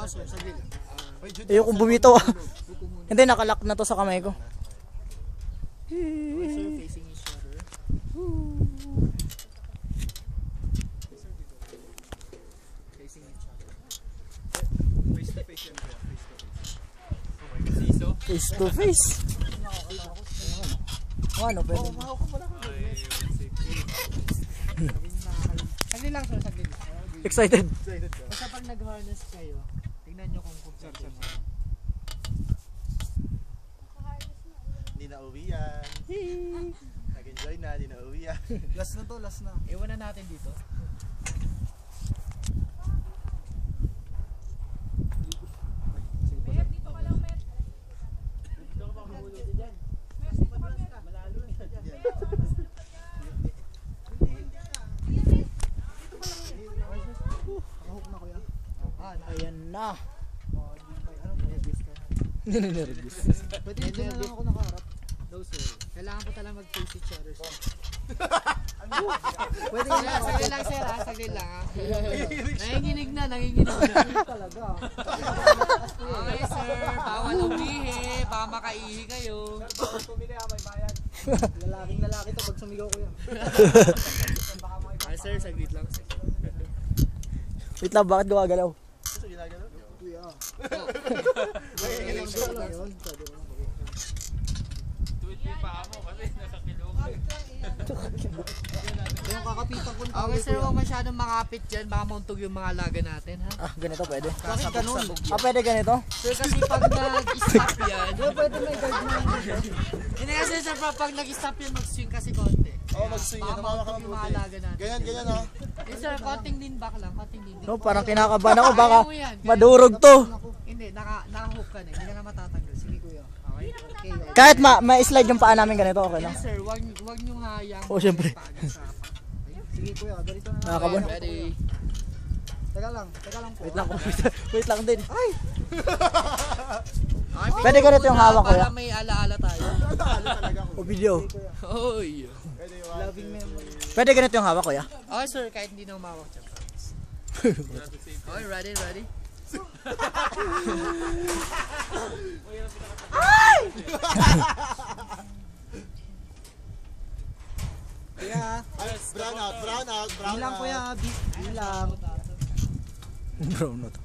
sir, saglit. Ayokong bumito. Hindi, nakalock na to sa kamay ko. Okay, sir, facing each other. Facing each other. Face to face yan kaya, face to face. Okay, kasi so? Face to face. Ano, pwede. Saglit lang sir, saglit lang. Excited. Basta pag nag-harness kayo, tingnan nyo kung sir. Hindi na uwi yan. Nag-enjoy na, hindi na uwi yan. Last na to, last na. Iwan na natin dito. Ayan na. Ninervous. Pwede na lang ako nakaharap. No sir. Kailangan ko talaga mag-face each other sir. Pwede na lang. Saglit lang sir ha. Saglit lang ha. Nanginginig na. Talaga. Okay sir. Bawal umihi. Baka makaihi kayo. Sir, bawal tumili ha. May bayad. Lalaking lalaki to pag sumigaw ko yan. Okay sir. Saglit lang sir. Wait lang, bakit gumagalaw? Gusto ginagano? Kuya. Tuwid mo pa mo kasi nakakilong. Yung kakapitan ko. Okay sir, huwag masyadong makapit dyan. Baka mauntog yung mga alaga natin ha. Ah, ganito pwede. Bakit ganun? Ah, pwede ganito? Sir, kasi pag nag-stop yan. Pwede may guard na. Hindi kasi sir, pag nag-stop yan, mag-swing kasi konti. Oo, mag-swing yan. Baka Tamawa ka mauntog yung mga mabuti. alaga natin. Ganyan ha. Hindi sir, konting lean back lang. Konting lean back. No, parang kinakabahan ako. Baka Kaya mo yan. madurog to. Hindi, naka-hook ka na. Hindi ka na matatanggal. Sige kuya. Okay? Okay. Kahit ma-slide yung paa namin ganito, okay lang. Yes sir, wag nyo hayang. Oh, syempre. Sige kuya, ganito na. Nakakabon. Ready. Teka lang po. Wait lang, wait lang din. Okay, Pwede ganito yung hawak, kuya. Para may alaala tayo. O video. Oy. Pwede yung Loving memory. Pwede ganito yung hawak, kuya. Okay sir, kahit hindi na umawak dyan. Okay, ready? Kuya, brown out. bilang kuya, bilang. Bro, no to.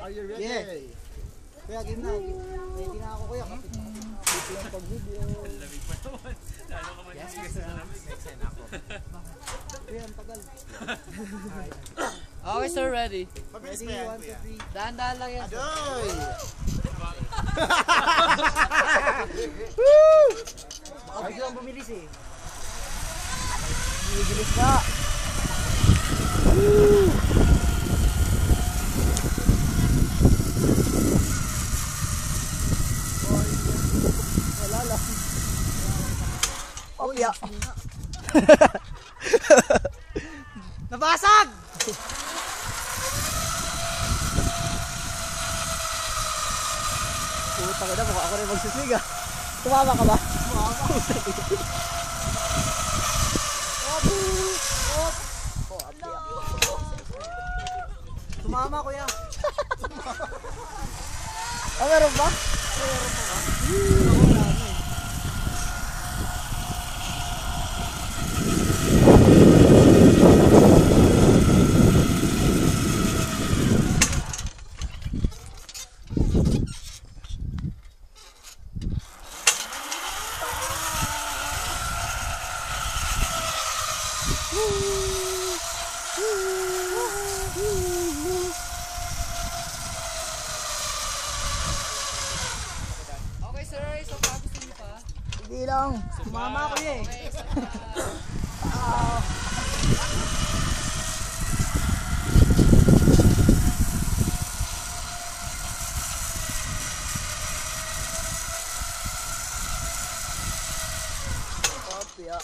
Are you ready? Yeah. Kuya, game na. Ready na ako kuya. Kapit lang pag-video. Yes, sir. Kuya, ang tagal. Okay sir, ready? Mabilis Ready, pa yan, 1, 2, kuya. 3. Dahan-dahan lang yan. Adoy! Baka biglang bumilis eh. Bibilis ka. Wala lang. Opya. Nabasag! Puta ka na, mukha ako rin magsisig ah. Tumama ka ba? Tumama kuya. Ah, meron ba? Okay sir, so gusto niyo pa? Hindi lang. Tumama ko eh. Okay, so Opya.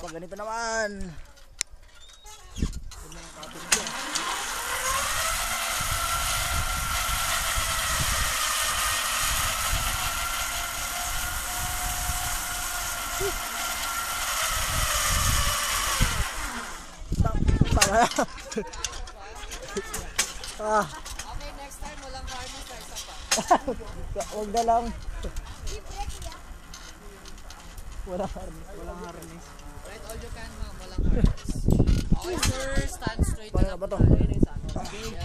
Pag ganito naman. Tama na. Ah, Okay, next time walang harness sa isa pa. huwag na lang. Wala harness. Right, all you can ma'am, walang harness. Okay sir, stand straight na lang. Ba to? Okay.